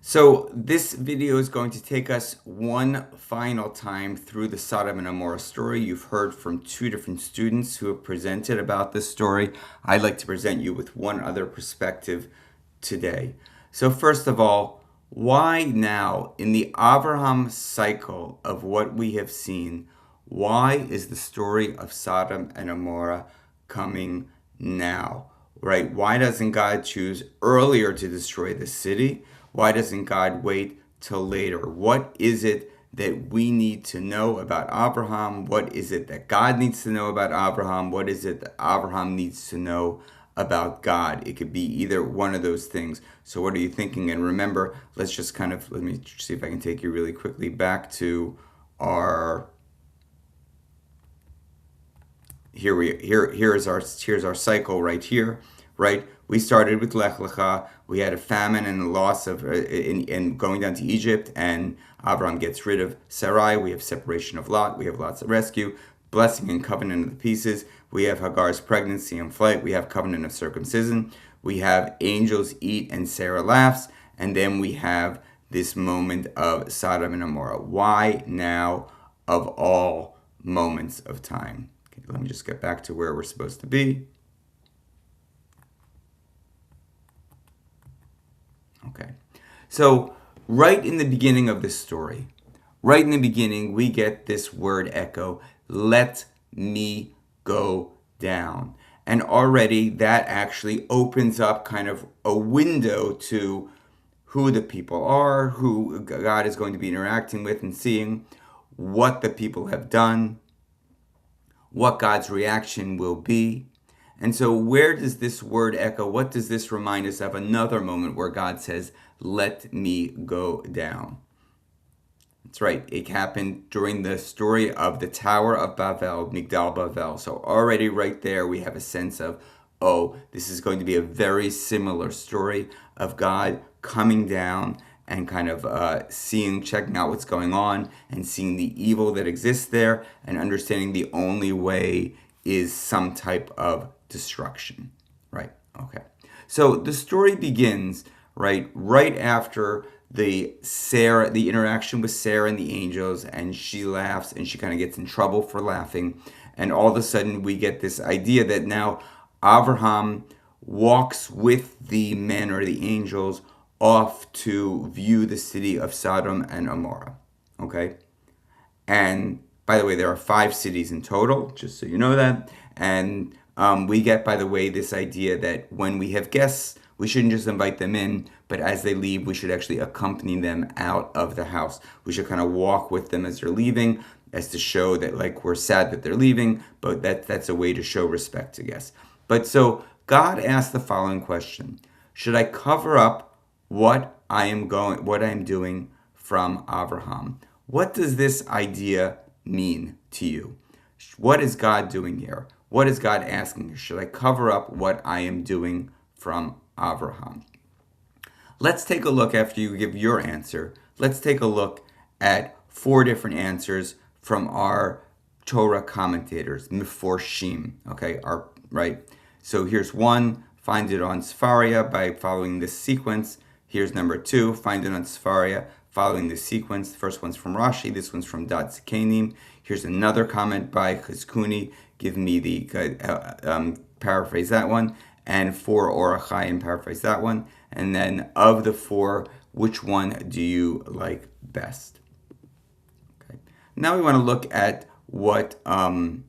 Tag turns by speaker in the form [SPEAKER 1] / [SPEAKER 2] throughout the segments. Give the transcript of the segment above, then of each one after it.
[SPEAKER 1] So this video is going to take us one final time through the Sodom and Gomorrah story. You've heard from two different students who have presented about this story. I'd like to present you with one other perspective today. So first of all, why now in the Abraham cycle of what we have seen, why is the story of Sodom and Gomorrah coming now? Right? Why doesn't God choose earlier to destroy the city? Why doesn't God wait till later? What is it that we need to know about Abraham? What is it that God needs to know about Abraham? What is it that Abraham needs to know about God? It could be either one of those things. So what are you thinking? And remember, let me see if I can take you really quickly back to our here's our cycle right here, right? We started with Lech Lecha. We had a famine and a loss of in going down to Egypt, and Abraham gets rid of Sarai. We have separation of Lot. We have Lot's rescue, blessing and covenant of the pieces. We have Hagar's pregnancy and flight. We have covenant of circumcision. We have angels eat and Sarah laughs, and then we have this moment of Sodom and Gomorrah. Why now of all moments of time? Let me just get back to where we're supposed to be. Okay. So, right in the beginning of this story, right in the beginning, we get this word echo, let me go down. And already that actually opens up kind of a window to who the people are, who God is going to be interacting with and seeing, what the people have done, what God's reaction will be. And so, where does this word echo? What does this remind us of? Another moment where God says, let me go down. That's right. It happened during the story of the Tower of Babel, Migdal Babel. So already right there, we have a sense of, oh, this is going to be a very similar story of God coming down and kind of checking out what's going on and seeing the evil that exists there and understanding the only way is some type of destruction, right? Okay. So the story begins right after the interaction with Sarah and the angels, and she laughs and she kind of gets in trouble for laughing, and all of a sudden we get this idea that now Abraham walks with the men or the angels off to view the city of Sodom and Gomorrah. Okay? And by the way, there are 5 cities in total, just so you know that. And we get, by the way, this idea that when we have guests, we shouldn't just invite them in, but as they leave, we should actually accompany them out of the house. We should kind of walk with them as they're leaving, as to show that like we're sad that they're leaving, but that's a way to show respect to guests. But so God asked the following question: should I cover up what I am doing from Abraham? What does this idea mean to you? What is God doing here? What is God asking? Should I cover up what I am doing from Abraham? Let's take a look after you give your answer. Let's take a look at 4 different answers from our Torah commentators, Meforshim. Okay, right. So here's one. Find it on Sefaria by following this sequence. Here's number 2. Find it on Sefaria following this sequence. The first one's from Rashi. This one's from Dad Zikanim. Here's another comment by Chizkuni. Give me the paraphrase that one. And for Or HaChaim, paraphrase that one. And then of the 4, which one do you like best? Okay. Now we want to look at what Reuven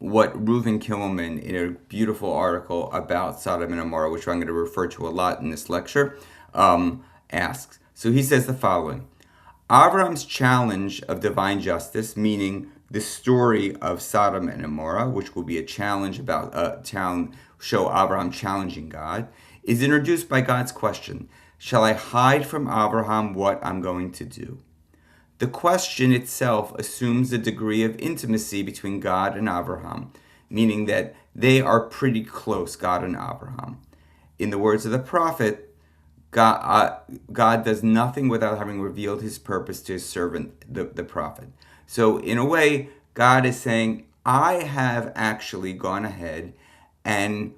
[SPEAKER 1] Kimmelman, in a beautiful article about Sodom and Gomorrah, which I'm going to refer to a lot in this lecture, asks. So he says the following: Avram's challenge of divine justice, meaning the story of Sodom and Gomorrah, which will be a challenge about show Abraham challenging God, is introduced by God's question: shall I hide from Abraham what I'm going to do? The question itself assumes a degree of intimacy between God and Abraham, meaning that they are pretty close, God and Abraham. In the words of the prophet, God does nothing without having revealed his purpose to his servant, the prophet. So in a way, God is saying, I have actually gone ahead and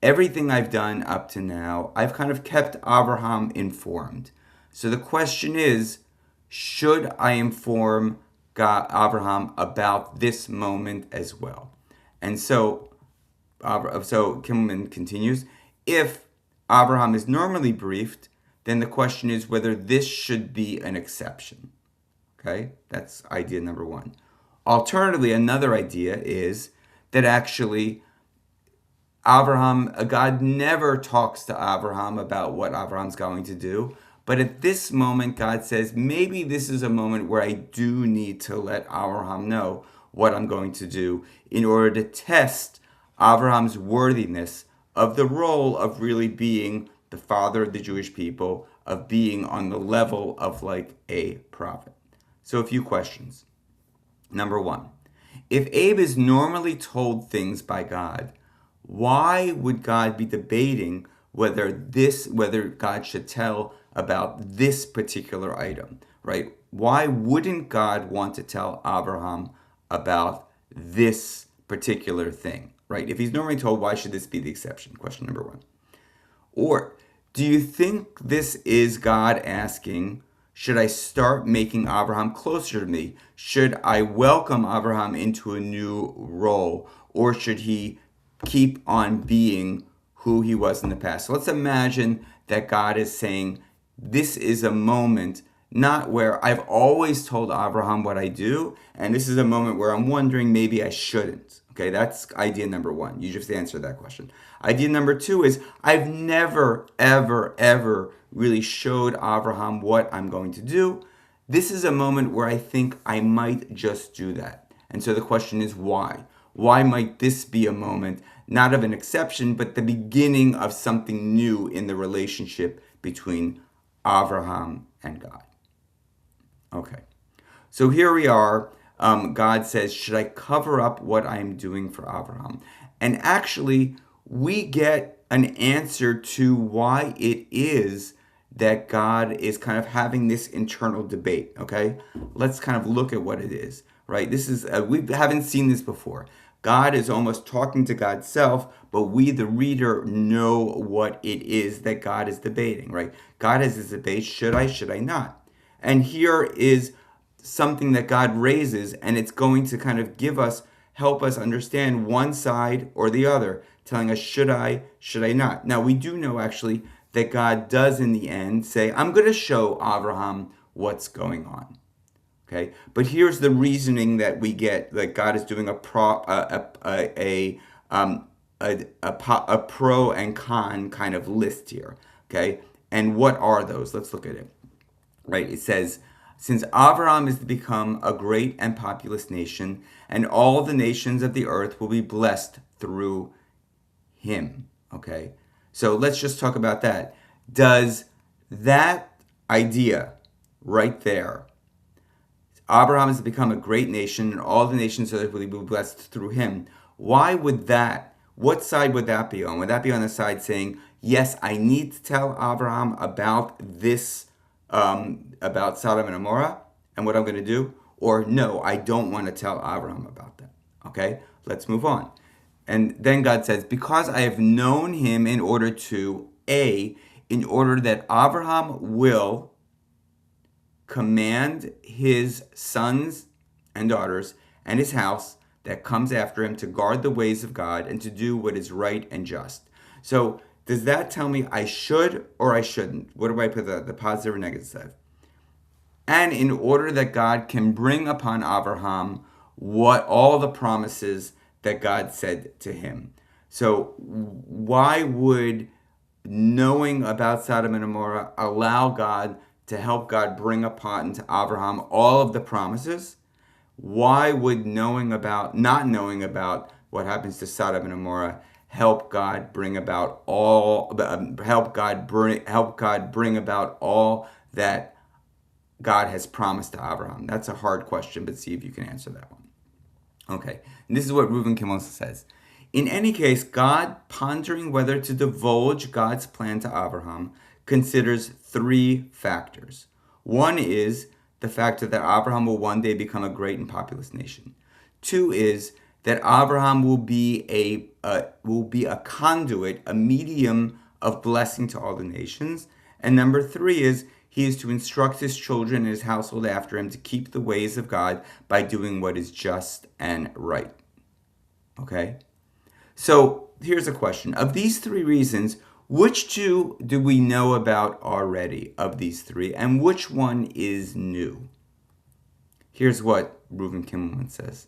[SPEAKER 1] everything I've done up to now, I've kind of kept Abraham informed. So the question is, should I inform Abraham about this moment as well? And so Kimmelman continues, if Abraham is normally briefed, then the question is whether this should be an exception. Okay, that's idea number one. Alternatively, another idea is that actually God never talks to Abraham about what Abraham's going to do. But at this moment, God says, maybe this is a moment where I do need to let Abraham know what I'm going to do in order to test Abraham's worthiness of the role of really being the father of the Jewish people, of being on the level of like a prophet. So a few questions. Number one, if Abe is normally told things by God, why would God be debating whether God should tell about this particular item, right? Why wouldn't God want to tell Abraham about this particular thing, right? If he's normally told, why should this be the exception? Question number one. Or do you think this is God asking, should I start making Abraham closer to me? Should I welcome Abraham into a new role? Or should he keep on being who he was in the past? So let's imagine that God is saying, this is a moment not where I've always told Abraham what I do, and this is a moment where I'm wondering maybe I shouldn't. Okay, that's idea number one. You just answer that question. Idea number two is I've never, ever, ever really showed Abraham what I'm going to do. This is a moment where I think I might just do that. And so the question is why? Why might this be a moment, not of an exception, but the beginning of something new in the relationship between Abraham and God? Okay, so here we are. God says, should I cover up what I'm doing for Abraham? And actually, we get an answer to why it is that God is kind of having this internal debate, okay? Let's kind of look at what it is, right? This is, we haven't seen this before. God is almost talking to God's self, but we, the reader, know what it is that God is debating, right? God has this debate, should I not? And here is something that God raises, and it's going to kind of help us understand one side or the other, telling us, should I not? Now, we do know actually that God does in the end say, I'm going to show Abraham what's going on. Okay, but here's the reasoning that we get that God is doing a pro and con kind of list here. Okay, and what are those? Let's look at it. Right, it says, since Abraham is to become a great and populous nation, and all the nations of the earth will be blessed through him. Okay, so let's just talk about that. Does that idea right there, Abraham has become a great nation, and all the nations of the earth will be blessed through him. Why would that? What side would that be on? Would that be on the side saying, yes, I need to tell Abraham about this, about Sodom and Gomorrah and what I'm going to do? Or no, I don't want to tell Abraham about that. Okay, let's move on. And then God says, because I have known him in order that Abraham will command his sons and daughters and his house that comes after him to guard the ways of God and to do what is right and just. So does that tell me I should or I shouldn't? What do I put the positive or negative? And in order that God can bring upon Abraham what all the promises that God said to him. So why would knowing about Sodom and Gomorrah allow God to help God bring upon to Abraham all of the promises? Why would not knowing about what happens to Sodom and Gomorrah help God bring about all that God has promised to Abraham? That's a hard question, but see if you can answer that one. Okay, and this is what Reuven Kimmelson says. In any case, God, pondering whether to divulge God's plan to Abraham, considers three factors. One is the fact that Abraham will one day become a great and populous nation. Two is that Abraham will be a conduit, a medium of blessing to all the nations. And number three is he is to instruct his children and his household after him to keep the ways of God by doing what is just and right. Okay? So here's a question. Of these three reasons, which two do we know about already of these three, and which one is new? Here's what Reuven Kimmelman says.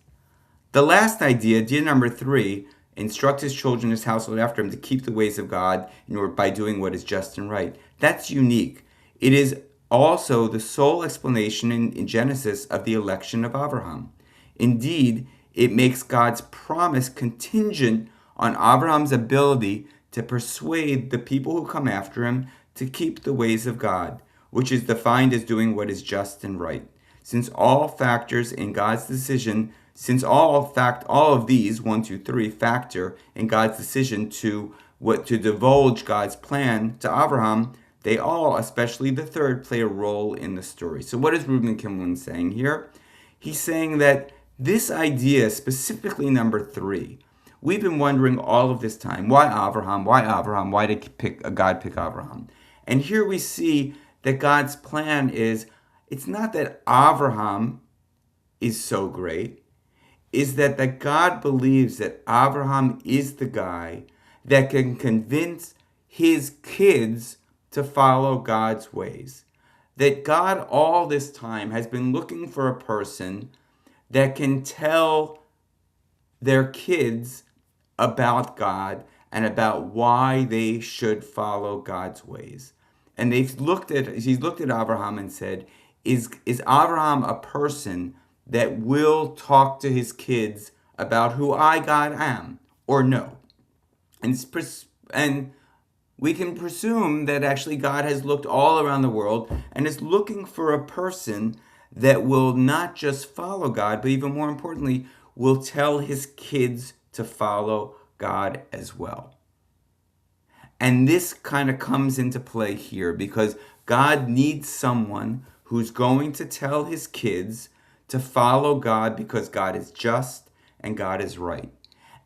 [SPEAKER 1] The last idea number three, instruct his children, his household after him to keep the ways of God in order by doing what is just and right. That's unique. It is also the sole explanation in Genesis of the election of Abraham. Indeed, it makes God's promise contingent on Abraham's ability to persuade the people who come after him to keep the ways of God, which is defined as doing what is just and right. Since all factors in God's decision, all of these, 1, 2, 3, factor in God's decision to divulge God's plan to Abraham, they all, especially the third, play a role in the story. So what is Reuven Kimmelman saying here? He's saying that this idea, specifically number three, we've been wondering all of this time, why Abraham? Why Abraham? Why did God pick Abraham? And here we see that God's plan is, it's not that Abraham is so great, is that God believes that Abraham is the guy that can convince his kids to follow God's ways. That God all this time has been looking for a person that can tell their kids about God and about why they should follow God's ways. And he's looked at Abraham and said, is Abraham a person that will talk to his kids about who I, God, am, or no? And we can presume that actually God has looked all around the world and is looking for a person that will not just follow God, but even more importantly, will tell his kids to follow God as well. And this kind of comes into play here because God needs someone who's going to tell his kids to follow God because God is just and God is right.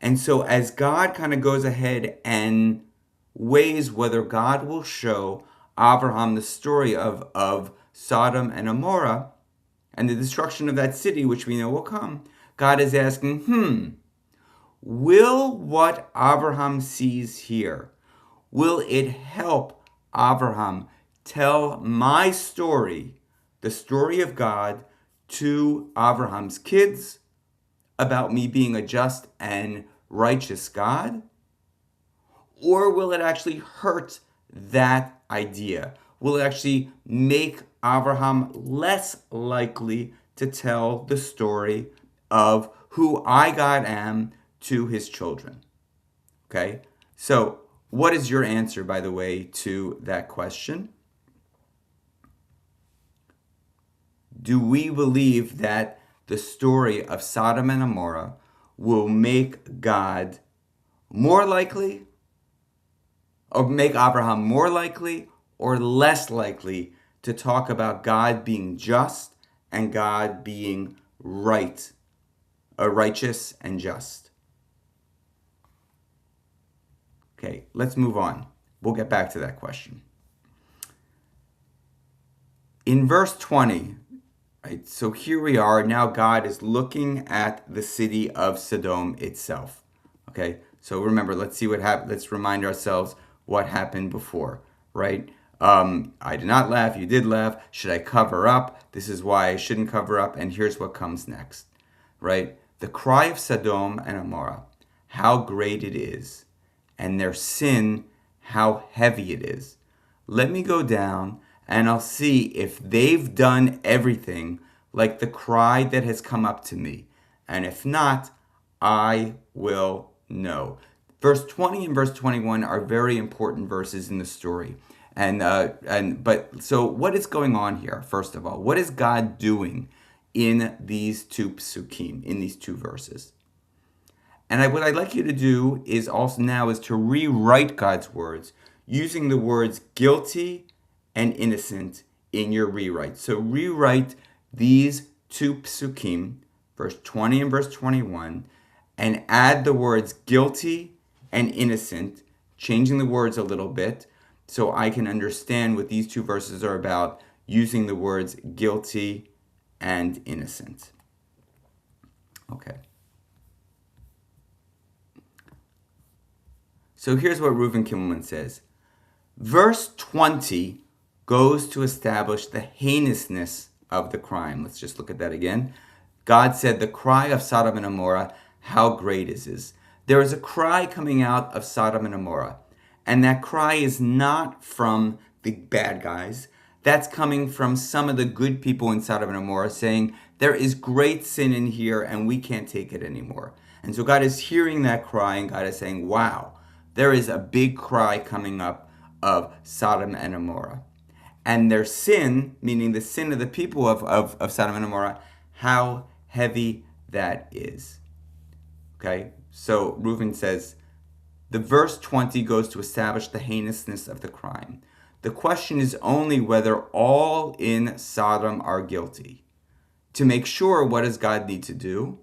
[SPEAKER 1] And so as God kind of goes ahead and weighs whether God will show Abraham the story of Sodom and Gomorrah and the destruction of that city, which we know will come, God is asking, will what Abraham sees here, will it help Abraham tell my story, the story of God, to Abraham's kids about me being a just and righteous God? Or will it actually hurt that idea? Will it actually make Abraham less likely to tell the story of who I, God, am to his children? Okay? So, what is your answer, by the way, to that question? Do we believe that the story of Sodom and Gomorrah will make God more likely, or make Abraham more likely or less likely to talk about God being just and God being right, righteous and just? Okay, let's move on. We'll get back to that question. In verse 20, right, so here we are. Now God is looking at the city of Sodom itself. Okay, so remember, let's see what happened. Let's remind ourselves what happened before, right? I did not laugh. You did laugh. Should I cover up? This is why I shouldn't cover up. And here's what comes next, right? The cry of Sodom and Gomorrah, how great it is, and their sin, how heavy it is. Let me go down and I'll see if they've done everything like the cry that has come up to me. And if not, I will know. Verse 20 and verse 21 are very important verses in the story. But so what is going on here, first of all? What is God doing in these two psukim, in these two verses? And what I'd like you to do is also now is to rewrite God's words using the words guilty and innocent in your rewrite. So rewrite these two psukim, verse 20 and verse 21, and add the words guilty and innocent, changing the words a little bit so I can understand what these two verses are about using the words guilty and innocent. Okay. So here's what Reuven Kimmelman says. Verse 20 goes to establish the heinousness of the crime. Let's just look at that again. God said, the cry of Sodom and Gomorrah, how great is this? There is a cry coming out of Sodom and Gomorrah. And that cry is not from the bad guys. That's coming from some of the good people in Sodom and Gomorrah saying, there is great sin in here and we can't take it anymore. And so God is hearing that cry and God is saying, wow, there is a big cry coming up of Sodom and Gomorrah. And their sin, meaning the sin of the people of Sodom and Gomorrah, how heavy that is. Okay, so Reuven says, the verse 20 goes to establish the heinousness of the crime. The question is only whether all in Sodom are guilty. To make sure, what does God need to do?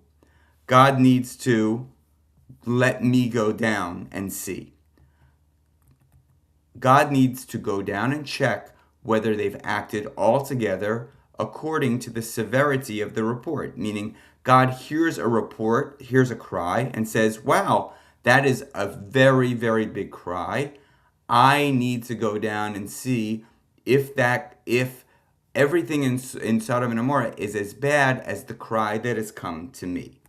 [SPEAKER 1] God needs to let me go down and see. God needs to go down and check whether they've acted altogether according to the severity of the report. Meaning, God hears a report, hears a cry, and says, wow, that is a very, very big cry. I need to go down and see if everything in Sodom and Gomorrah is as bad as the cry that has come to me.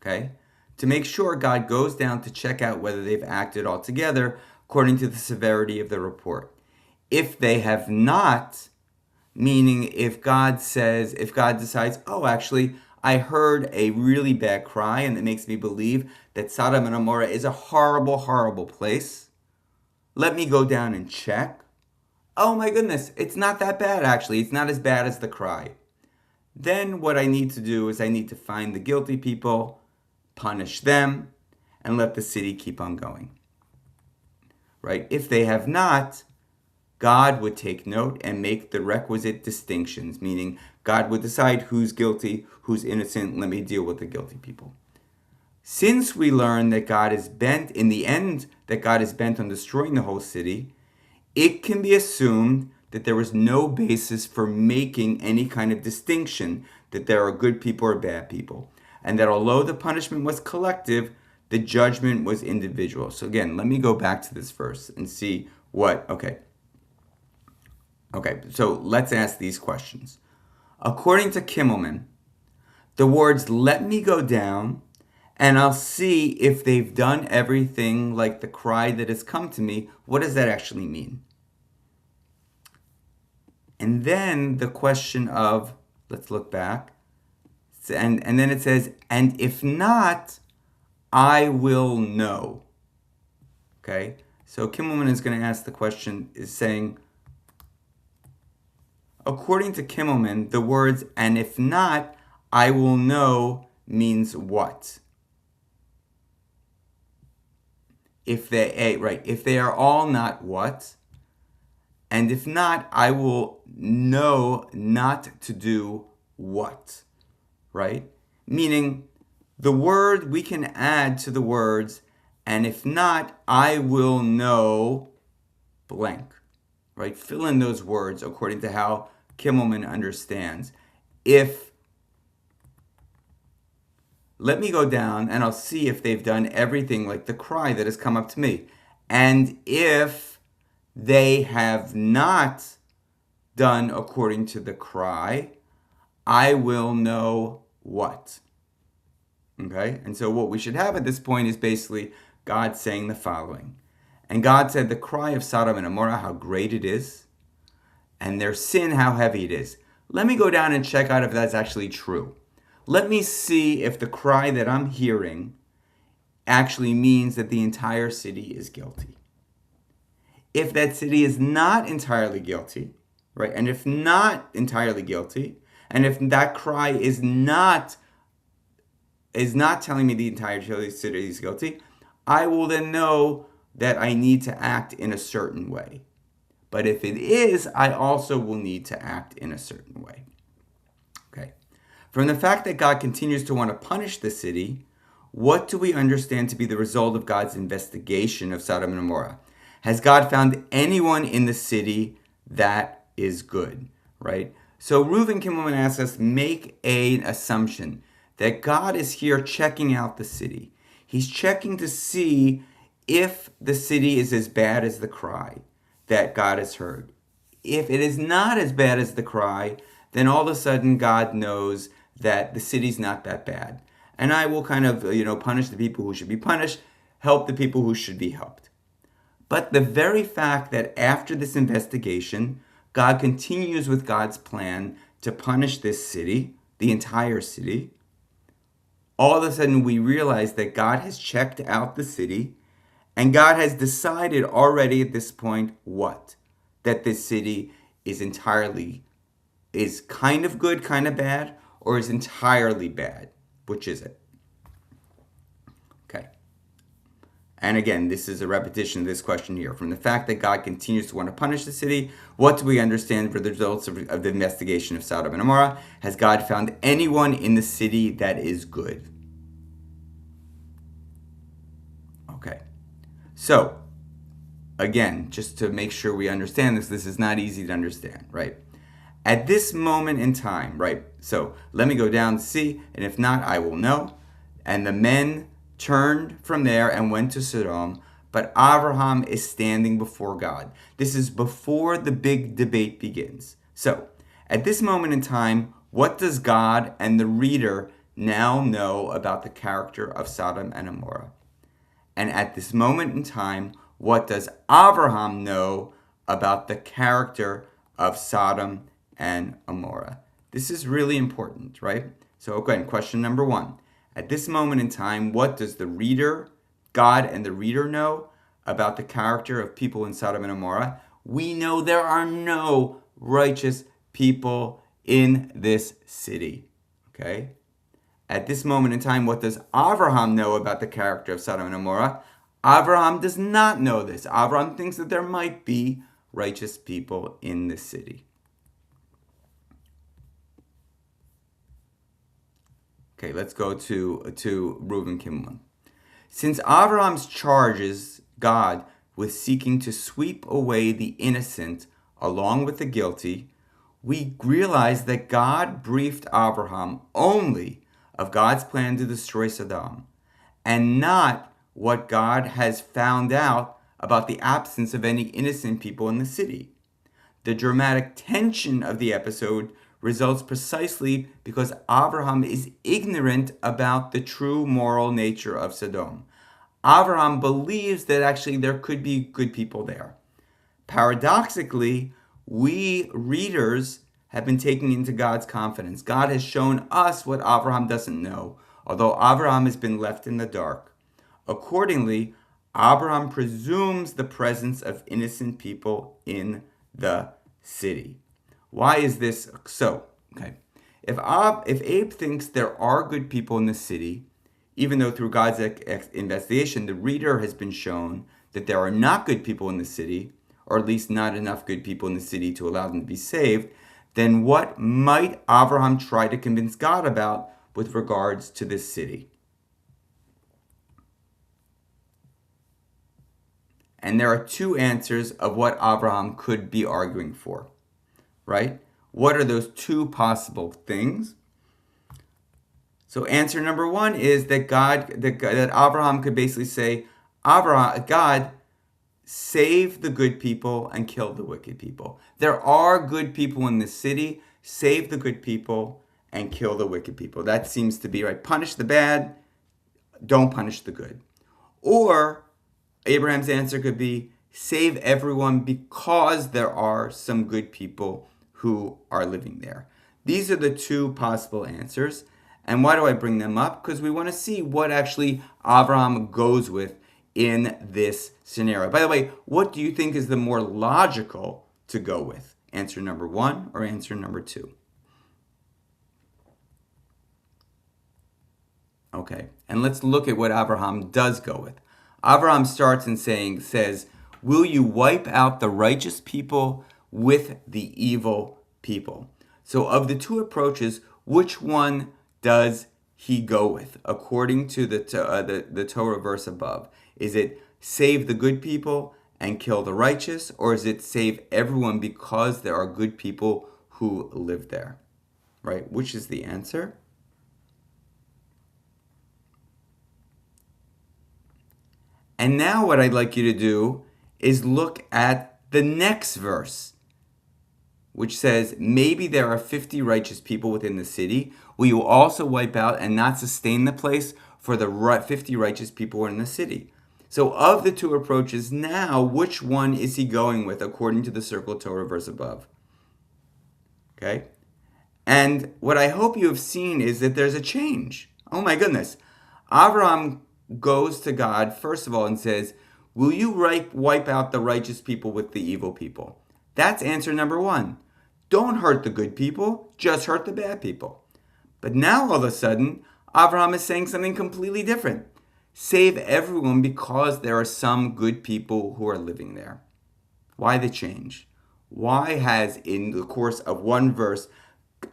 [SPEAKER 1] Okay? To make sure, God goes down to check out whether they've acted altogether according to the severity of the report. If they have not, meaning if God decides, oh, actually, I heard a really bad cry and it makes me believe that Sodom and Gomorrah is a horrible, horrible place, let me go down and check. Oh my goodness, it's not that bad actually. It's not as bad as the cry. Then what I need to do is I need to find the guilty people, punish them, and let the city keep on going. Right? If they have not, God would take note and make the requisite distinctions, meaning God would decide who's guilty, who's innocent. Let me deal with the guilty people. Since we learn that God is bent, in the end, that God is bent on destroying the whole city, it can be assumed that there was no basis for making any kind of distinction that there are good people or bad people. And that although the punishment was collective, the judgment was individual. So again, let me go back to this verse and see what, okay, so let's ask these questions. According to Kimmelman, the words, let me go down and I'll see if they've done everything like the cry that has come to me, what does that actually mean? And then the question of, let's look back, and then it says, and if not, I will know. Okay, so Kimmelman is going to ask the question, is saying, according to Kimmelman, the words, and if not, I will know means what? If they are all not what? And if not, I will know not to do what? Right? Meaning, the word we can add to the words, and if not, I will know blank. Right? Fill in those words according to how Kimmelman understands. Let me go down and I'll see if they've done everything like the cry that has come up to me. And if they have not done according to the cry, I will know what? Okay? And so what we should have at this point is basically God saying the following. And God said, the cry of Sodom and Gomorrah, how great it is, and their sin, how heavy it is. Let me go down and check out if that's actually true. Let me see if the cry that I'm hearing actually means that the entire city is guilty. If that city is not entirely guilty, right, and if not entirely guilty, and if that cry is not telling me the entire city is guilty, I will then know that I need to act in a certain way. But if it is, I also will need to act in a certain way. Okay. From the fact that God continues to want to punish the city, what do we understand to be the result of God's investigation of Sodom and Gomorrah? Has God found anyone in the city that is good? Right? So Reuven Kimmelman asks us, make an assumption that God is here checking out the city. He's checking to see if the city is as bad as the cry that God has heard. If it is not as bad as the cry, then all of a sudden God knows that the city's not that bad. And I will kind of, punish the people who should be punished, help the people who should be helped. But the very fact that after this investigation, God continues with God's plan to punish this city, the entire city, all of a sudden we realize that God has checked out the city and God has decided already at this point what? That this city is kind of good, kind of bad, or is entirely bad. Which is it? Okay. And again, this is a repetition of this question here. From the fact that God continues to want to punish the city, what do we understand for the results of the investigation of Sodom and Gomorrah? Has God found anyone in the city that is good? Okay. So, again, just to make sure we understand this is not easy to understand, right? At this moment in time, right? So let me go down to see, and if not, I will know. And the men turned from there and went to Sodom, but Abraham is standing before God. This is before the big debate begins. So at this moment in time, what does God and the reader now know about the character of Sodom and Gomorrah? And at this moment in time, what does Abraham know about the character of Sodom and Gomorrah? This is really important, right? So again, question number 1. At this moment in time, what does the reader, God and the reader know about the character of people in Sodom and Gomorrah? We know there are no righteous people in this city, okay? At this moment in time, what does Abraham know about the character of Sodom and Gomorrah? Abraham does not know this. Abraham thinks that there might be righteous people in the city. Okay, let's go to Reuven Kimmelman. Since Abraham's charges God with seeking to sweep away the innocent along with the guilty, we realize that God briefed Abraham only of God's plan to destroy Sodom, and not what God has found out about the absence of any innocent people in the city. The dramatic tension of the episode results precisely because Abraham is ignorant about the true moral nature of Sodom. Abraham believes that actually there could be good people there. Paradoxically, we readers have been taken into God's confidence. God has shown us what Abraham doesn't know, although Abraham has been left in the dark. Accordingly, Abraham presumes the presence of innocent people in the city. Why is this so? Okay, if Abe thinks there are good people in the city, even though through God's investigation the reader has been shown that there are not good people in the city, or at least not enough good people in the city to allow them to be saved, then what might Abraham try to convince God about with regards to this city? And there are two answers of what Abraham could be arguing for, right? What are those two possible things? So answer number 1 is that that Abraham could basically say, God, save the good people and kill the wicked people. There are good people in this city. Save the good people and kill the wicked people. That seems to be right. Punish the bad, don't punish the good. Or Abraham's answer could be, save everyone because there are some good people who are living there. These are the two possible answers. And why do I bring them up? Because we want to see what actually Abraham goes with in this scenario. By the way, what do you think is the more logical to go with? Answer number 1 or answer number 2? Okay, and let's look at what Abraham does go with. Abraham starts and says, will you wipe out the righteous people with the evil people? So of the two approaches, which one does he go with according to the Torah verse above? Is it save the good people and kill the righteous, or is it save everyone because there are good people who live there? Right? Which is the answer? And now what I'd like you to do is look at the next verse, which says, maybe there are 50 righteous people within the city. Will you also wipe out and not sustain the place for the 50 righteous people who are in the city? So of the two approaches, now, which one is he going with according to the circle Torah verse above? Okay? And what I hope you have seen is that there's a change. Oh my goodness. Abraham goes to God, first of all, and says, will you wipe out the righteous people with the evil people? That's answer number one. Don't hurt the good people, just hurt the bad people. But now all of a sudden, Abraham is saying something completely different. Save everyone because there are some good people who are living there. Why the change? Why has, in the course of one verse,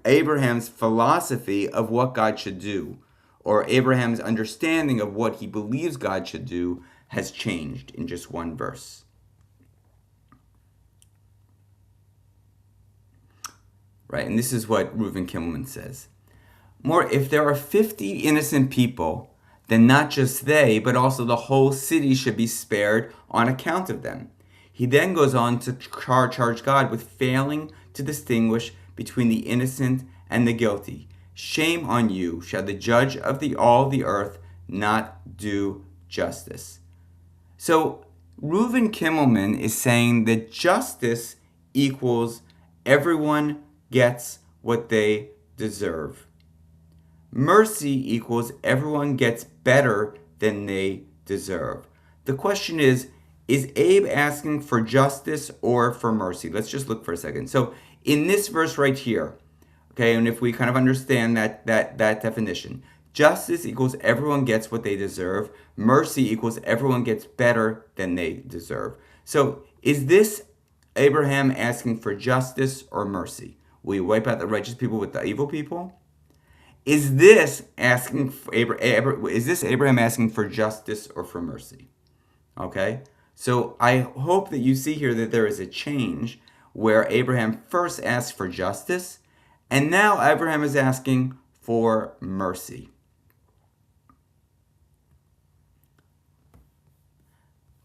[SPEAKER 1] Abraham's philosophy of what God should do, or Abraham's understanding of what he believes God should do, has changed in just one verse? Right, and this is what Reuven Kimmelman says. More, if there are 50 innocent people, then not just they, but also the whole city should be spared on account of them. He then goes on to charge God with failing to distinguish between the innocent and the guilty. Shame on you, shall the judge of all the earth not do justice? So Reuven Kimmelman is saying that justice equals everyone gets what they deserve. Mercy equals everyone gets better than they deserve. The question is Abe asking for justice or for mercy? Let's just look for a second. So in this verse right here, okay, and if we kind of understand that definition, justice equals everyone gets what they deserve. Mercy equals everyone gets better than they deserve. So is this Abraham asking for justice or mercy? Will you wipe out the righteous people with the evil people? Is this Abraham asking for justice or for mercy? Okay, so I hope that you see here that there is a change where Abraham first asked for justice, and now Abraham is asking for mercy.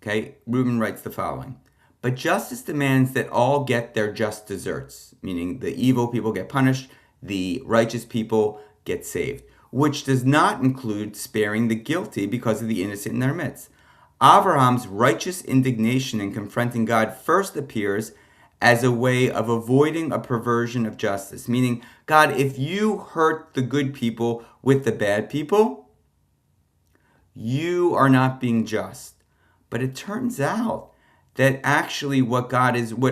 [SPEAKER 1] Okay, Reuben writes the following. But justice demands that all get their just deserts, meaning the evil people get punished, the righteous people get saved, which does not include sparing the guilty because of the innocent in their midst. Abraham's righteous indignation in confronting God first appears as a way of avoiding a perversion of justice, meaning, God, if you hurt the good people with the bad people, you are not being just. But it turns out that actually what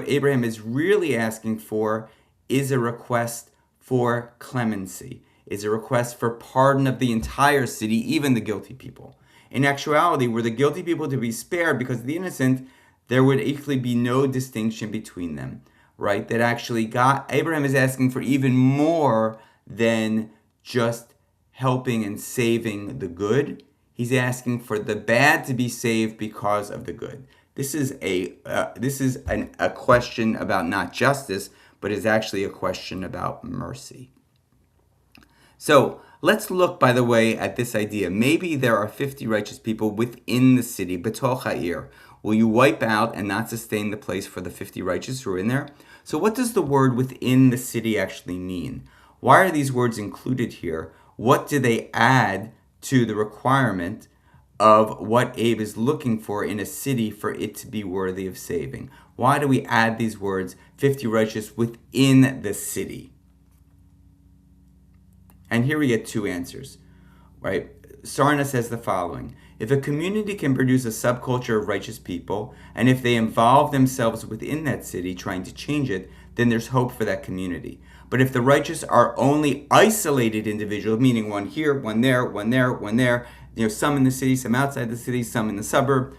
[SPEAKER 1] Abraham is really asking for is a request for clemency, is a request for pardon of the entire city, even the guilty people. In actuality, were the guilty people to be spared because of the innocent, there would actually be no distinction between them, right? That actually Abraham is asking for even more than just helping and saving the good. He's asking for the bad to be saved because of the good. This is a question about not justice, but is actually a question about mercy. So let's look, by the way, at this idea. Maybe there are 50 righteous people within the city, betoch ha'ir. Will you wipe out and not sustain the place for the 50 righteous who are in there? So what does the word within the city actually mean? Why are these words included here? What do they add to the requirement of what Abe is looking for in a city for it to be worthy of saving? Why do we add these words, 50 righteous, within the city? And here we get two answers, right? Sarna says the following. If a community can produce a subculture of righteous people, and if they involve themselves within that city trying to change it, then there's hope for that community. But if the righteous are only isolated individuals, meaning one here, one there, one there, one there, some in the city, some outside the city, some in the suburb,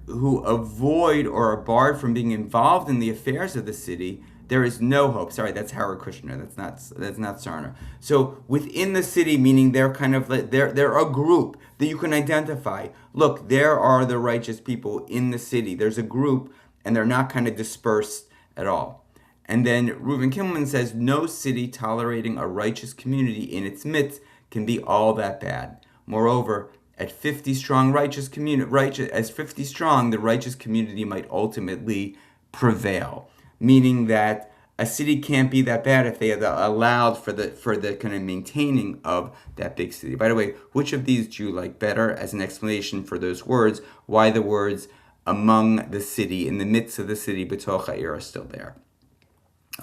[SPEAKER 1] who avoid or are barred from being involved in the affairs of the city, there is no hope. Sorry, that's Howard Kushner. That's not Sarner. So within the city, meaning they're kind of like they're a group that you can identify. Look, there are the righteous people in the city. There's a group, and they're not kind of dispersed at all. And then Reuven Kimmelman says, no city tolerating a righteous community in its midst can be all that bad. Moreover, at 50 strong as 50 strong, the righteous community might ultimately prevail. Meaning that a city can't be that bad if they are allowed for the kind of maintaining of that big city. By the way, which of these do you like better as an explanation for those words? Why the words among the city, in the midst of the city, betoch ha'ir, are still there?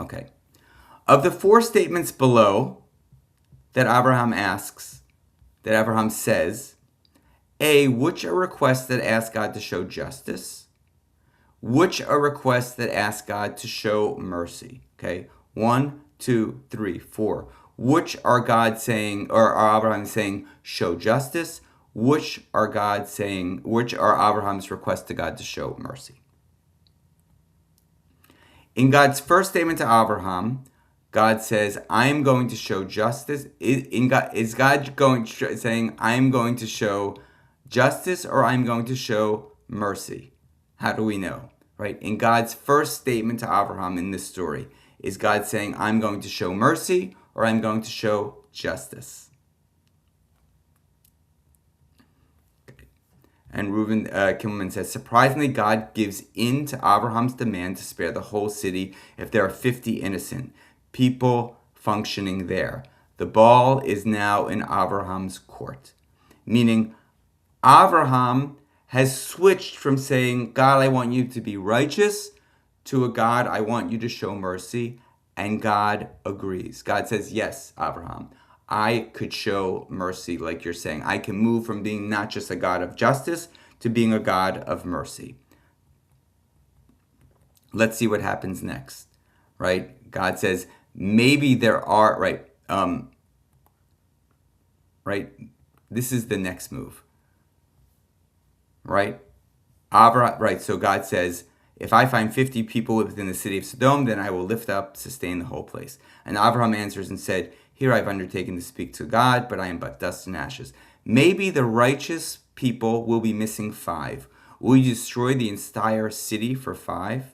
[SPEAKER 1] Okay. Of the four statements below that Abraham says, A, which are requests that ask God to show justice? Which are requests that ask God to show mercy? Okay. 1, 2, 3, 4. Which are God saying, or are Abraham saying, show justice? Which are Abraham's requests to God to show mercy? In God's first statement to Abraham, God says, I am going to show justice. Is God saying, I am going to show justice, or I'm going to show mercy? How do we know? Right? In God's first statement to Abraham in this story, is God saying, I'm going to show mercy, or I'm going to show justice? Okay. And Reuven Kimmelman says, surprisingly, God gives in to Abraham's demand to spare the whole city if there are 50 innocent people functioning there. The ball is now in Abraham's court. Meaning, Abraham has switched from saying, God, I want you to be righteous, to a God, I want you to show mercy. And God agrees. God says, yes, Abraham, I could show mercy like you're saying. I can move from being not just a God of justice to being a God of mercy. Let's see what happens next, right? God says, maybe there are, right? This is the next move. Right? So God says, if I find 50 people within the city of Sodom, then I will lift up, sustain the whole place. And Abraham answers and said, here I've undertaken to speak to God, but I am but dust and ashes. Maybe the righteous people will be missing 5. Will you destroy the entire city for 5?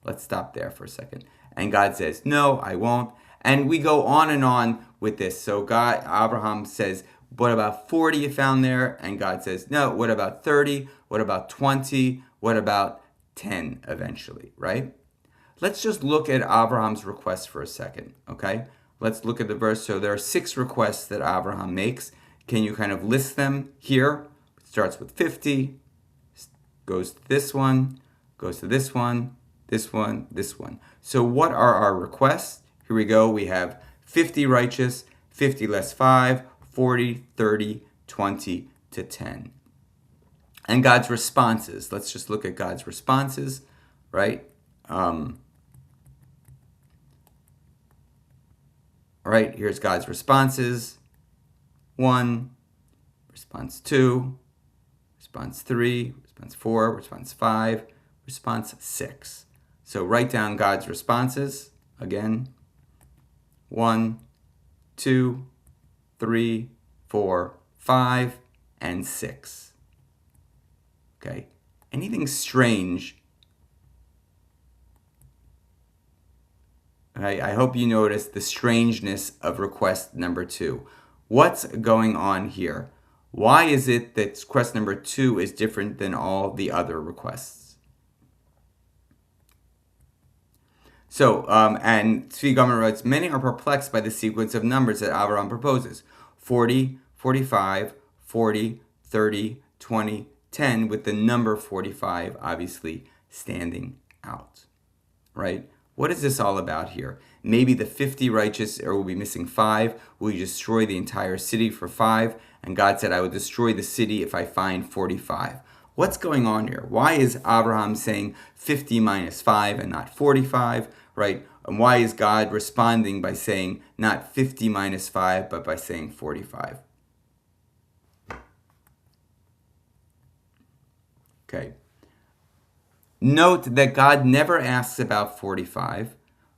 [SPEAKER 1] Let's stop there for a second. And God says, no, I won't. And we go on with this. So Abraham says, what about 40 you found there? And God says, no. What about 30? What about 20? What about 10 eventually, right? Let's just look at Abraham's request for a second, okay? Let's look at the verse. So there are 6 requests that Abraham makes. Can you kind of list them here? It starts with 50, goes to this one, goes to this one, this one, this one. So what are our requests? Here we go. We have 50 righteous, 50 less 5, 40, 30, 20 to 10. And God's responses. Let's just look at God's responses, right? All right, here's God's responses. 1, response 2, response 3, response 4, response 5, response 6. So write down God's responses again. 1, 2, 3, 4, 5, and 6. Okay. Anything strange? I hope you notice the strangeness of request number 2. What's going on here? Why is it that request number 2 is different than all the other requests? So, and Tzvi Gomer writes, many are perplexed by the sequence of numbers that Abraham proposes. 40, 45, 40, 30, 20, 10, with the number 45 obviously standing out, right? What is this all about here? Maybe the 50 righteous will be missing 5. Will you destroy the entire city for 5? And God said, I will destroy the city if I find 45. What's going on here? Why is Abraham saying 50 minus 5 and not 45, right? And why is God responding by saying not 50 minus 5, but by saying 45? Okay. Note that God never asks about 45.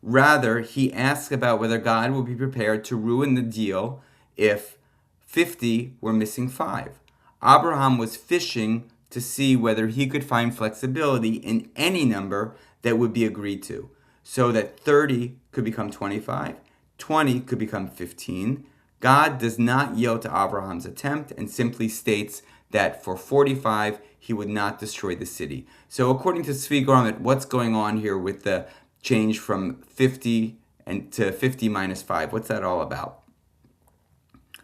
[SPEAKER 1] Rather, he asks about whether God will be prepared to ruin the deal if 50 were missing 5. Abraham was fishing to see whether he could find flexibility in any number that would be agreed to, so that 30 could become 25, 20 could become 15. God does not yield to Abraham's attempt and simply states that for 45 he would not destroy the city. So according to Tzvi Garment, what's going on here with the change from 50 and to 50 minus 5? What's that all about?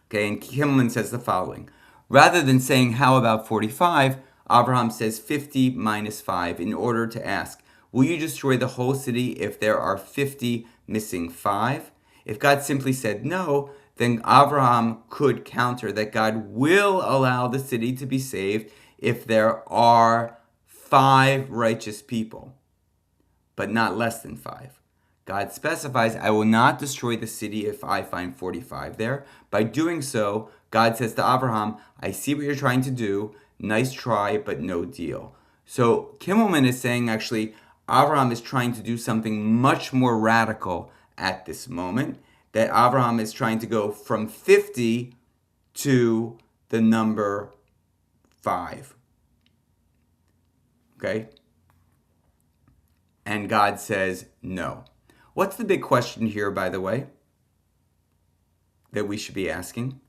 [SPEAKER 1] Okay, and Kimmelman says the following. Rather than saying, how about 45, Abraham says 50 minus 5 in order to ask, will you destroy the whole city if there are 50 missing 5? If God simply said no, then Abraham could counter that God will allow the city to be saved if there are 5 righteous people, but not less than 5. God specifies, I will not destroy the city if I find 45 there. By doing so, God says to Abraham, I see what you're trying to do. Nice try, but no deal. So Kimmelman is saying, actually, Abraham is trying to do something much more radical at this moment, that Abraham is trying to go from 50 to the number 5. Okay? And God says no. What's the big question here, by the way, that we should be asking?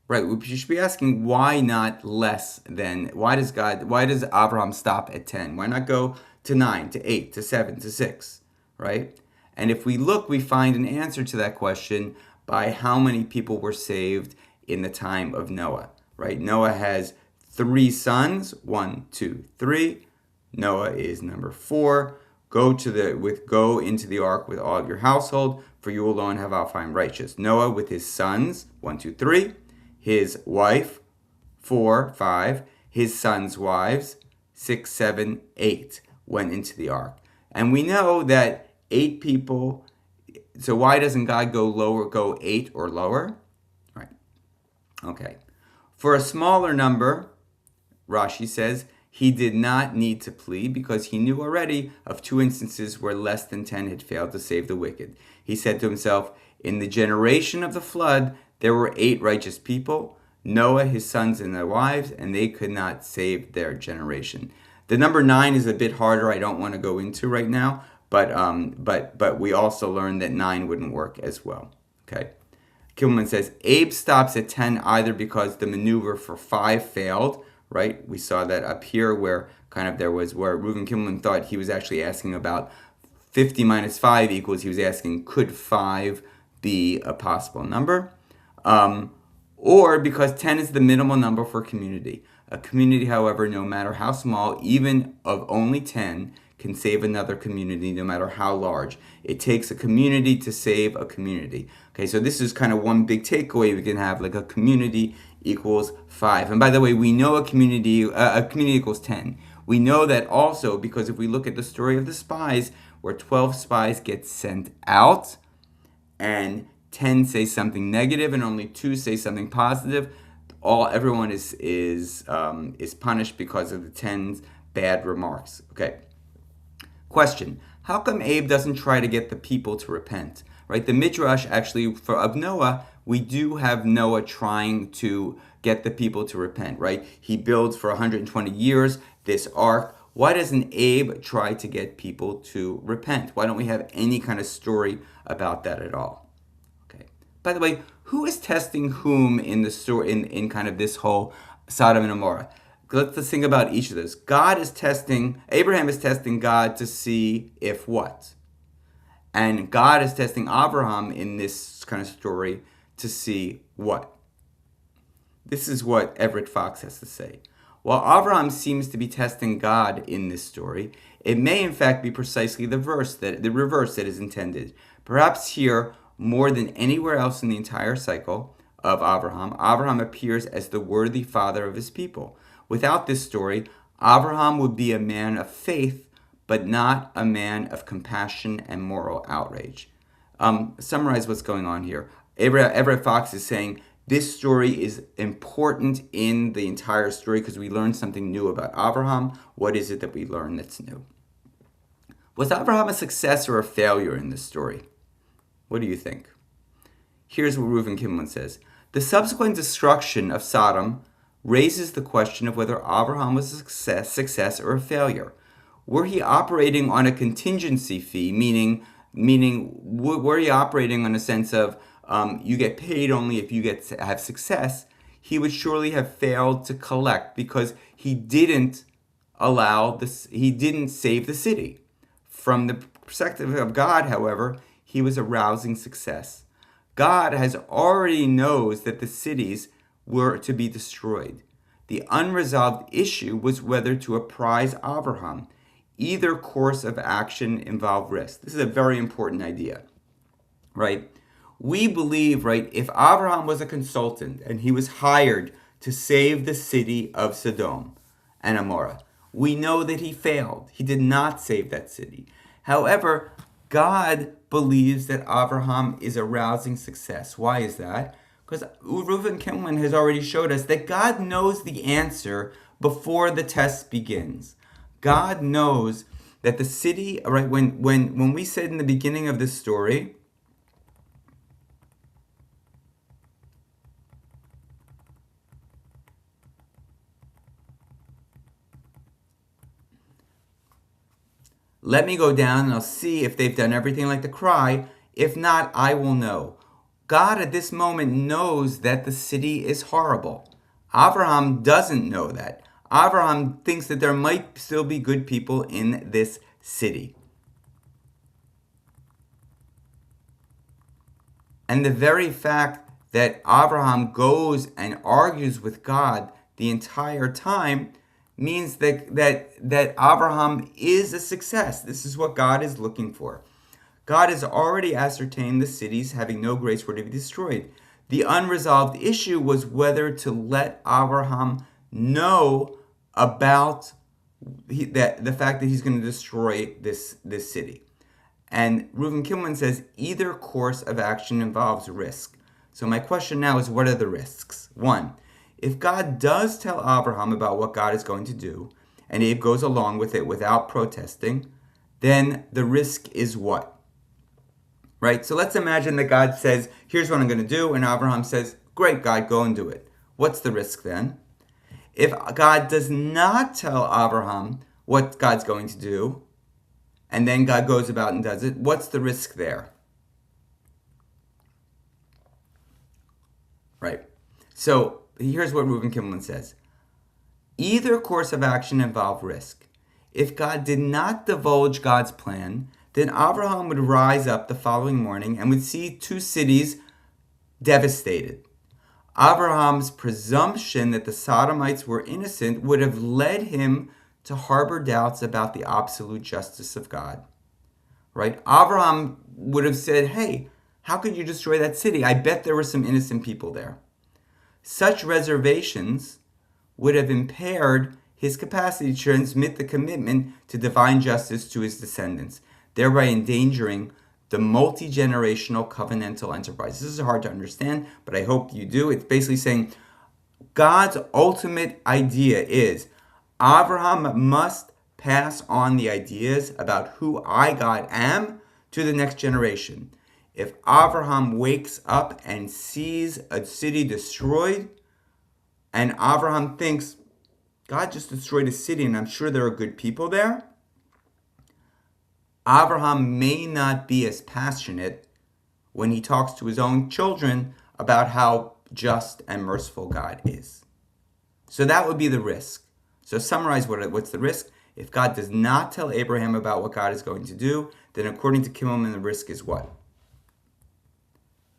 [SPEAKER 1] Right, we should be asking, why not less than, why does Abraham stop at 10? Why not go to 9, to 8, to 7, to 6, right? And if we look, we find an answer to that question by how many people were saved in the time of Noah, right? Noah has 3 sons, 1, 2, 3. Noah is number 4. Go into the ark with all of your household, for you alone have I found righteous. Noah with his sons, 1, 2, 3. His wife, 4, 5. His sons' wives, 6, 7, 8, went into the ark. And we know that 8 people, so why doesn't God go 8 or lower? Right. Okay. For a smaller number, Rashi says, he did not need to plead because he knew already of 2 instances where less than 10 had failed to save the wicked. He said to himself, in the generation of the flood, there were 8 righteous people, Noah, his sons, and their wives, and they could not save their generation. The number 9 is a bit harder. I don't want to go into right now, but we also learned that 9 wouldn't work as well. Okay. Kimmelman says, Abe stops at 10 either because the maneuver for 5 failed, right? We saw that up here where Reuven Kimmelman thought he was actually asking about 50 minus 5 equals, he was asking, could 5 be a possible number? Or because 10 is the minimal number for a community. A community, however, no matter how small, even of only 10, can save another community no matter how large. It takes a community to save a community. Okay, so this is kind of one big takeaway we can have, like a community equals 5. And by the way, we know a community equals 10. We know that also because if we look at the story of the spies, where 12 spies get sent out and 10 say something negative and only 2 say something positive, everyone is punished because of the 10's bad remarks. Okay. Question: how come Abe doesn't try to get the people to repent? Right? The Midrash actually of Noah, we do have Noah trying to get the people to repent. Right? He builds for 120 years this ark. Why doesn't Abe try to get people to repent? Why don't we have any kind of story about that at all? Okay. By the way, who is testing whom in the story in kind of this whole Sodom and Gomorrah? Let's think about each of those. Abraham is testing God to see if what? And God is testing Abraham in this kind of story to see what? This is what Everett Fox has to say. While Abraham seems to be testing God in this story, it may in fact be precisely the reverse that is intended. Perhaps here, more than anywhere else in the entire cycle of Abraham appears as the worthy father of his people. Without this story, Abraham would be a man of faith, but not a man of compassion and moral outrage. Summarize what's going on here. Everett Fox is saying this story is important in the entire story because we learned something new about Abraham. What is it that we learn that's new? Was Abraham a success or a failure in this story? What do you think? Here's what Reuven Kimlin says. The subsequent destruction of Sodom raises the question of whether Abraham was a success or a failure. Were he operating on a contingency fee, meaning were he operating on a sense of you get paid only if you have success? He would surely have failed to collect because he didn't he didn't save the city. From the perspective of God, however, he was a rousing success. God has already knows that the cities were to be destroyed. The unresolved issue was whether to apprise Abraham. Either course of action involved risk. This is a very important idea, right? We believe, right, if Abraham was a consultant and he was hired to save the city of Sodom and Amorah, we know that he failed. He did not save that city. However, God believes that Abraham is a rousing success. Why is that? Because Reuven Kimlin has already showed us that God knows the answer before the test begins. God knows that the city, right, when we said in the beginning of this story, let me go down and I'll see if they've done everything like the cry. If not, I will know. God at this moment knows that the city is horrible. Abraham doesn't know that. Abraham thinks that there might still be good people in this city. And the very fact that Abraham goes and argues with God the entire time means that Abraham is a success. This is what God is looking for. God has already ascertained the cities having no grace were to be destroyed. The unresolved issue was whether to let Abraham know about the fact that he's going to destroy this city. And Reuven Kimlin says either course of action involves risk. So my question now is, what are the risks? One, if God does tell Abraham about what God is going to do, and Abe goes along with it without protesting, then the risk is what? Right? So let's imagine that God says, here's what I'm going to do, and Abraham says, great, God, go and do it. What's the risk then? If God does not tell Abraham what God's going to do, and then God goes about and does it, what's the risk there? Right. So here's what Reuven Kimlin says. Either course of action involved risk. If God did not divulge God's plan, then Abraham would rise up the following morning and would see two cities devastated. Abraham's presumption that the Sodomites were innocent would have led him to harbor doubts about the absolute justice of God. Right? Abraham would have said, hey, how could you destroy that city? I bet there were some innocent people there. Such reservations would have impaired his capacity to transmit the commitment to divine justice to his descendants, thereby endangering the multi-generational covenantal enterprise. This is hard to understand, but I hope you do. It's basically saying God's ultimate idea is Abraham must pass on the ideas about who I, God, am to the next generation. If Abraham wakes up and sees a city destroyed, and Abraham thinks, God just destroyed a city and I'm sure there are good people there, Abraham may not be as passionate when he talks to his own children about how just and merciful God is. So that would be the risk. So summarize what's the risk. If God does not tell Abraham about what God is going to do, then according to Kimmelman, the risk is what?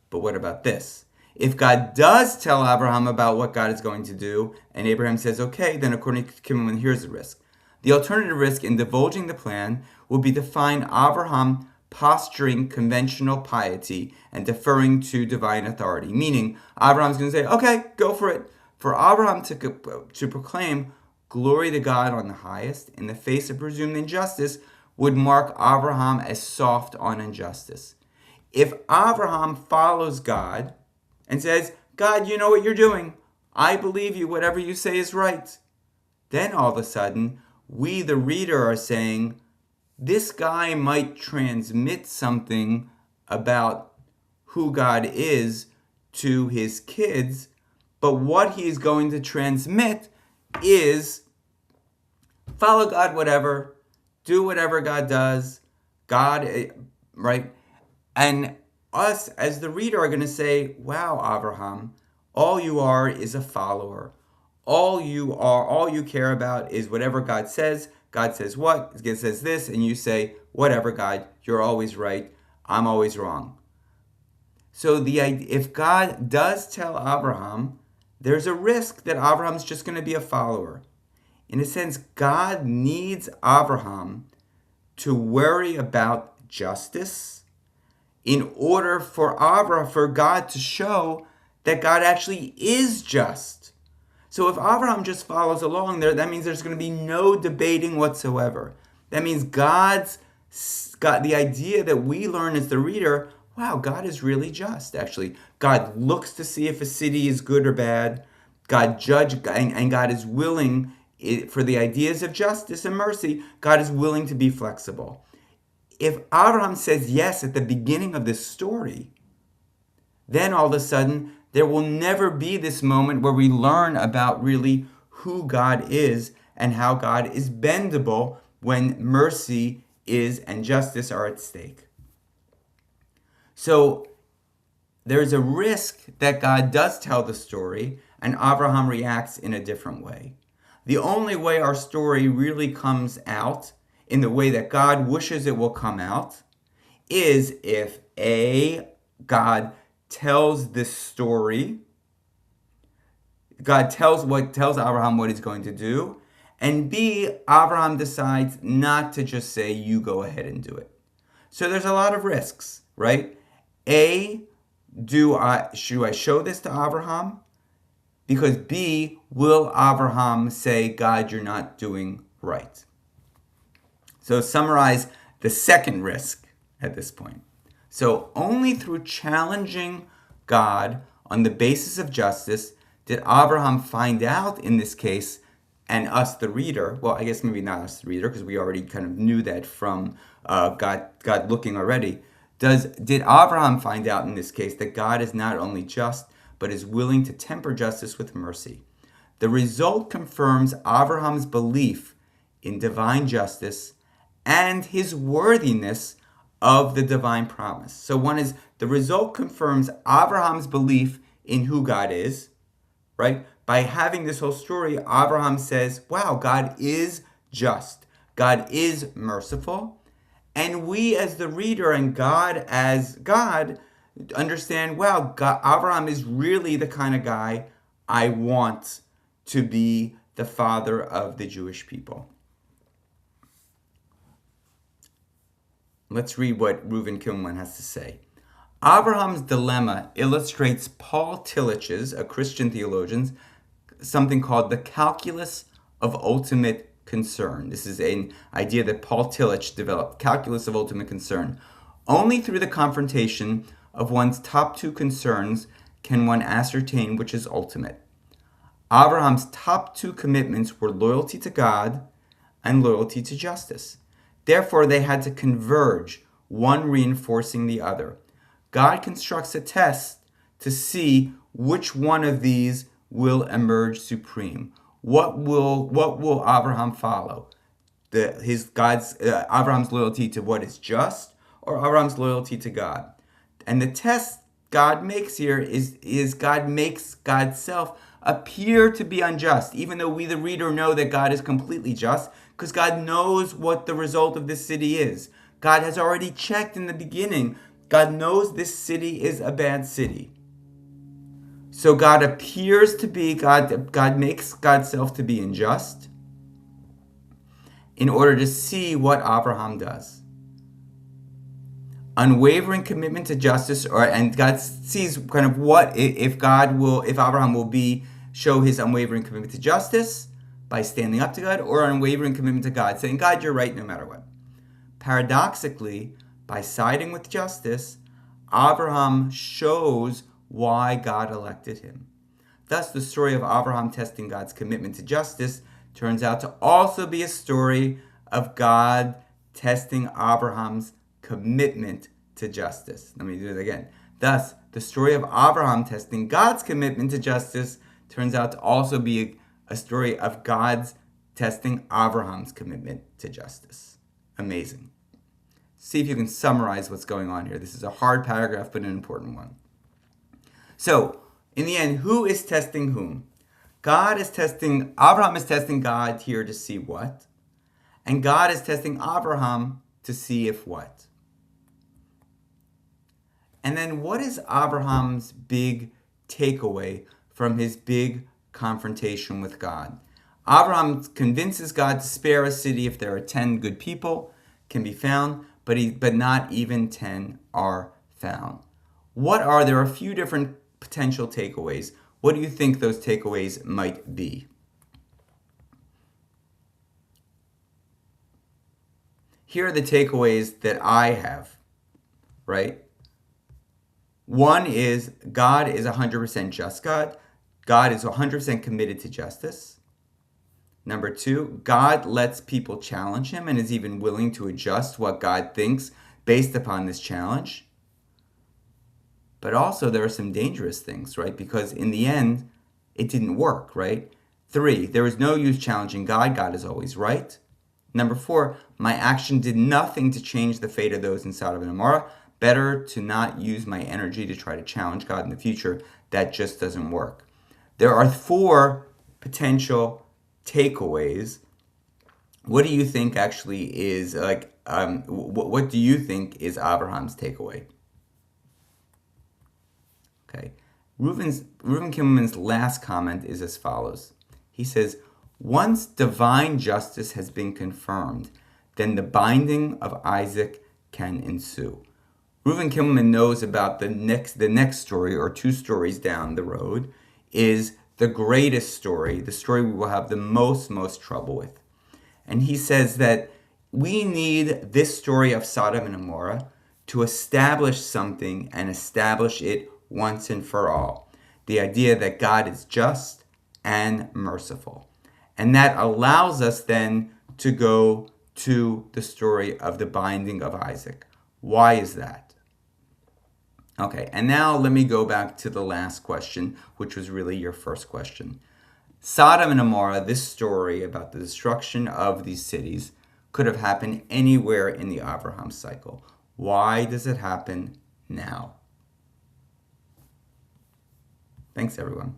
[SPEAKER 1] But what about this? If God does tell Abraham about what God is going to do, and Abraham says, okay, then according to Kimmelman, here's the risk. The alternative risk in divulging the plan would be to find Abraham posturing conventional piety and deferring to divine authority. Meaning, Abraham's going to say, okay, go for it. For Abraham to proclaim glory to God on the highest in the face of presumed injustice would mark Abraham as soft on injustice. If Abraham follows God and says, God, you know what you're doing. I believe you. Whatever you say is right. Then all of a sudden, we, the reader, are saying, this guy might transmit something about who God is to his kids, but what he's going to transmit is follow God, whatever, do whatever God does, God, right? And us as the reader are going to say, wow, Abraham, all you are is a follower. All you care about is whatever God says. God says what? God says this, and you say, whatever, God, you're always right. I'm always wrong. So if God does tell Abraham, there's a risk that Abraham's just going to be a follower. In a sense, God needs Abraham to worry about justice in order for God to show that God actually is just. So if Abraham just follows along there, that means there's going to be no debating whatsoever. That means the idea that we learn as the reader, wow, God is really just, actually. God looks to see if a city is good or bad. God and God is willing, for the ideas of justice and mercy, God is willing to be flexible. If Abraham says yes at the beginning of this story, then all of a sudden there will never be this moment where we learn about really who God is and how God is bendable when mercy is and justice are at stake. So there's a risk that God does tell the story and Abraham reacts in a different way. The only way our story really comes out in the way that God wishes it will come out is if God tells this story, God tells Abraham what he's going to do, and B, Abraham decides not to just say, you go ahead and do it. So there's a lot of risks, right? Should I show this to Abraham? Because B, will Abraham say, God, you're not doing right? So summarize the second risk at this point. So only through challenging God on the basis of justice did Abraham find out in this case, and us the reader, well, I guess maybe not us the reader, because we already kind of knew that from God looking already. Did Abraham find out in this case that God is not only just, but is willing to temper justice with mercy? The result confirms Abraham's belief in divine justice and his worthiness of the divine promise. So one is, the result confirms Abraham's belief in who God is, right? By having this whole story, Abraham says, wow, God is just. God is merciful. And we as the reader and God as God understand, wow, Abraham is really the kind of guy I want to be the father of the Jewish people. Let's read what Reuven Kilman has to say. Abraham's dilemma illustrates Paul Tillich's, a Christian theologian, something called the calculus of ultimate concern. This is an idea that Paul Tillich developed, calculus of ultimate concern. Only through the confrontation of one's top two concerns can one ascertain which is ultimate. Abraham's top two commitments were loyalty to God and loyalty to justice. Therefore, they had to converge, one reinforcing the other. God constructs a test to see which one of these will emerge supreme. What will Abraham follow? Abraham's loyalty to what is just, or Abraham's loyalty to God? And the test God makes here is God makes God's self appear to be unjust, even though we, the reader, know that God is completely just, because God knows what the result of this city is. God has already checked in the beginning. God knows this city is a bad city. So God appears to be, God makes God's self to be unjust in order to see what Abraham does. Unwavering commitment to justice, and God sees kind of what if Abraham will show his unwavering commitment to justice by standing up to God, or unwavering commitment to God, saying, God, you're right no matter what. Paradoxically, by siding with justice, Abraham shows why God elected him. Thus, the story of Abraham testing God's commitment to justice turns out to also be a story of God testing Abraham's commitment to justice. Let me do it again. Thus, the story of Abraham testing God's commitment to justice turns out to also be a story of God's testing Abraham's commitment to justice. Amazing. See if you can summarize what's going on here. This is a hard paragraph, but an important one. So, in the end, who is testing whom? Abraham is testing God here to see what? And God is testing Abraham to see if what? And then what is Abraham's big takeaway from his big confrontation with God? Abraham convinces God to spare a city if there are 10 good people can be found, but not even 10 are found. There are a few different potential takeaways. What do you think those takeaways might be? Here are the takeaways that I have, right? One is God is 100% just God. God is 100% committed to justice. Number two, God lets people challenge him and is even willing to adjust what God thinks based upon this challenge. But also there are some dangerous things, right? Because in the end, it didn't work, right? Three, there is no use challenging God. God is always right. Number four, my action did nothing to change the fate of those in Sodom and Gomorrah. Better to not use my energy to try to challenge God in the future. That just doesn't work. There are four potential takeaways. What do you think actually is what do you think is Abraham's takeaway? Okay. Reuven Kimmelman's last comment is as follows. He says, once divine justice has been confirmed, then the binding of Isaac can ensue. Reuven Kimmelman knows about the next story, or two stories down the road, is the greatest story, the story we will have the most trouble with. And he says that we need this story of Sodom and Gomorrah to establish something and establish it once and for all. The idea that God is just and merciful. And that allows us then to go to the story of the binding of Isaac. Why is that? Okay, and now let me go back to the last question, which was really your first question. Sodom and Gomorrah, this story about the destruction of these cities, could have happened anywhere in the Abraham cycle. Why does it happen now? Thanks, everyone.